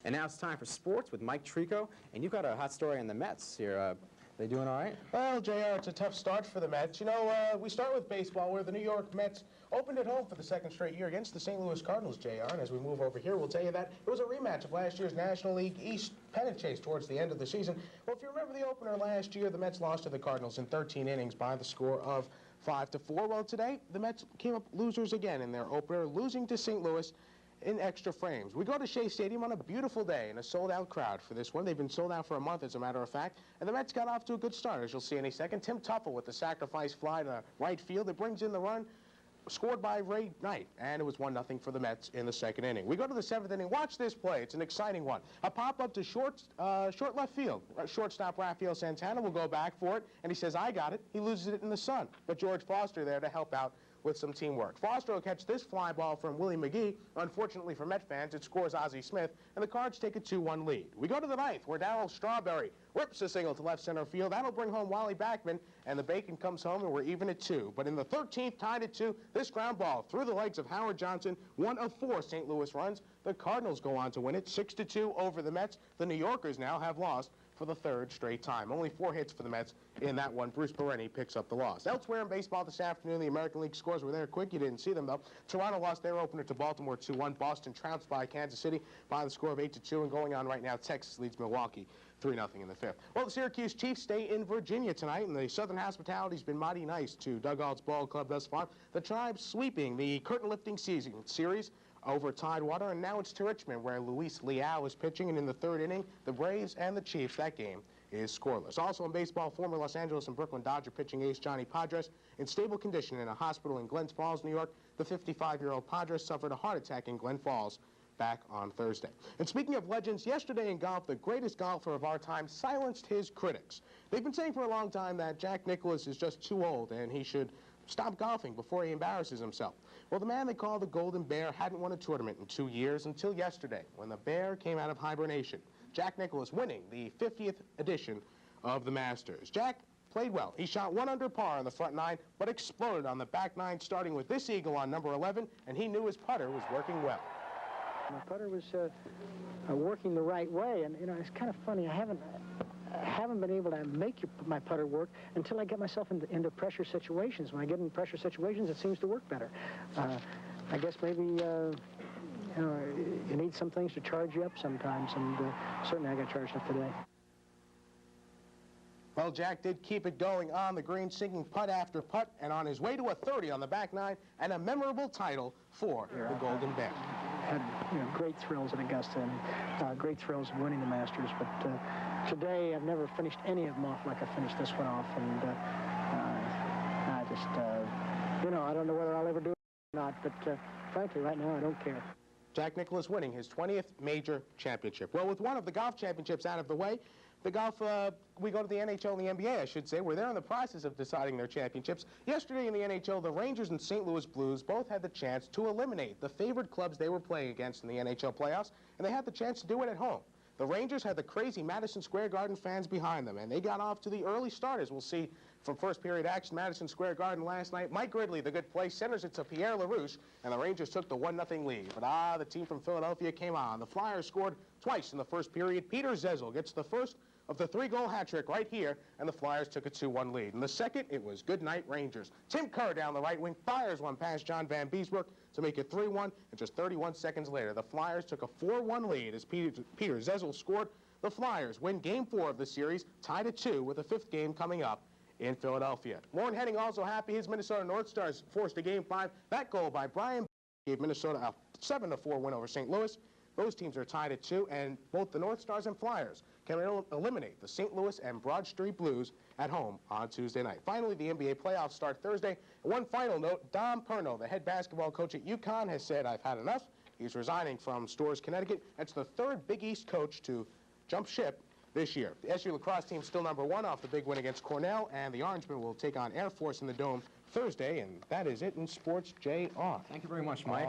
And now it's time for sports with Mike Trico, and you've got a hot story on the Mets here. They doing all right? Well, JR, it's a tough start for the Mets. You know, we start with baseball, where the New York Mets opened at home for the second straight year against the St. Louis Cardinals, JR. And as we move over here, we'll tell you that it was a rematch of last year's National League East pennant chase towards the end of the season. Well, if you remember the opener last year, the Mets lost to the Cardinals in 13 innings by the score of 5-4. Well, today, the Mets came up losers again in their opener, losing to St. Louis in extra frames. We go to Shea Stadium on a beautiful day and a sold-out crowd for this one. They've been sold out for a month, as a matter of fact, and the Mets got off to a good start, as you'll see in a second. Tim Tuffle with the sacrifice fly to right field. It brings in the run, scored by Ray Knight, and it was 1-0 for the Mets in the second inning. We go to the seventh inning. Watch this play. It's an exciting one. A pop-up to short left field. Shortstop Rafael Santana will go back for it, and he says, I got it. He loses it in the sun, but George Foster there to help out with some teamwork. Foster will catch this fly ball from Willie McGee. Unfortunately for Met fans, it scores Ozzie Smith, and the Cards take a 2-1 lead. We go to the ninth, where Darryl Strawberry rips a single to left center field. That'll bring home Wally Backman, and the Bacon comes home, and we're even at 2. But in the 13th, tied at 2, this ground ball through the legs of Howard Johnson, one of 4 St. Louis runs. The Cardinals go on to win it 6-2 over the Mets. The New Yorkers now have lost for the 3rd straight time. Only 4 hits for the Mets in that one. Bruce Perenni picks up the loss. Elsewhere in baseball this afternoon, the American League scores were there quick. You didn't see them, though. Toronto lost their opener to Baltimore 2-1. Boston trounced by Kansas City by the score of 8-2. And going on right now, Texas leads Milwaukee 3-0 in the 5th. Well, the Syracuse Chiefs stay in Virginia tonight, and the Southern hospitality's been mighty nice to Doug Alt's ball club thus far. The Tribe sweeping the curtain-lifting series over Tidewater, and now it's to Richmond, where Luis Leal is pitching, and in the 3rd inning, the Braves and the Chiefs, that game is scoreless. Also in baseball, former Los Angeles and Brooklyn Dodger pitching ace Johnny Padres in stable condition in a hospital in Glens Falls, New York. The 55-year-old Padres suffered a heart attack in Glen Falls back on Thursday. And speaking of legends, yesterday in golf, the greatest golfer of our time silenced his critics. They've been saying for a long time that Jack Nicklaus is just too old and he should stop golfing before he embarrasses himself. Well, the man they call the Golden Bear hadn't won a tournament in 2 years until yesterday, when the Bear came out of hibernation. Jack Nicklaus winning the 50th edition of the Masters. Jack played well. He shot 1 under par on the front 9, but exploded on the back 9, starting with this eagle on number 11, and he knew his putter was working well. My putter was working the right way, and, you know, it's kind of funny. I haven't been able to make my putter work until I get myself into pressure situations. When I get in pressure situations, it seems to work better. I guess maybe, you know, you need some things to charge you up sometimes, and certainly I got charged up today. Well, Jack did keep it going on the green, sinking putt after putt, and on his way to a 30 on the back 9, and a memorable title for the Golden Bear. Had, you know, great thrills at Augusta, and great thrills of winning the Masters, but today I've never finished any of them off like I finished this one off, and I just, you know, I don't know whether I'll ever do it or not, but frankly, right now I don't care. Jack Nicklaus winning his 20th major championship. Well, with one of the golf championships out of the way, the golf, we go to the NHL and the NBA, I should say, where they're in the process of deciding their championships. Yesterday in the NHL, the Rangers and St. Louis Blues both had the chance to eliminate the favored clubs they were playing against in the NHL playoffs, and they had the chance to do it at home. The Rangers had the crazy Madison Square Garden fans behind them, and they got off to the early start, as we'll see from first period action. Madison Square Garden last night. Mike Ridley, the good play, centers it to Pierre LaRouche, and the Rangers took the 1-0 lead. But the team from Philadelphia came on. The Flyers scored twice in the first period. Peter Zezel gets the first of the 3-goal hat trick right here, and the Flyers took a 2-1 lead. In the second, it was good night Rangers. Tim Kerr down the right wing fires one past John Van Beesbrook to make it 3-1, and just 31 seconds later, the Flyers took a 4-1 lead as Peter Zezel scored. The Flyers win Game 4 of the series, tied at 2 with the 5th game coming up in Philadelphia. Warren Henning also happy his Minnesota North Stars forced a Game 5. That goal by Brian gave Minnesota a 7-4 win over St. Louis. Those teams are tied at 2, and both the North Stars and Flyers can eliminate the St. Louis and Broad Street Blues at home on Tuesday night. Finally, the NBA playoffs start Thursday. One final note, Dom Perno, the head basketball coach at UConn, has said, I've had enough. He's resigning from Storrs, Connecticut. That's the 3rd Big East coach to jump ship this year. The SU lacrosse team still number 1 off the big win against Cornell, and the Orangemen will take on Air Force in the Dome Thursday, and that is it in sports, JR. Thank you very much, Mike.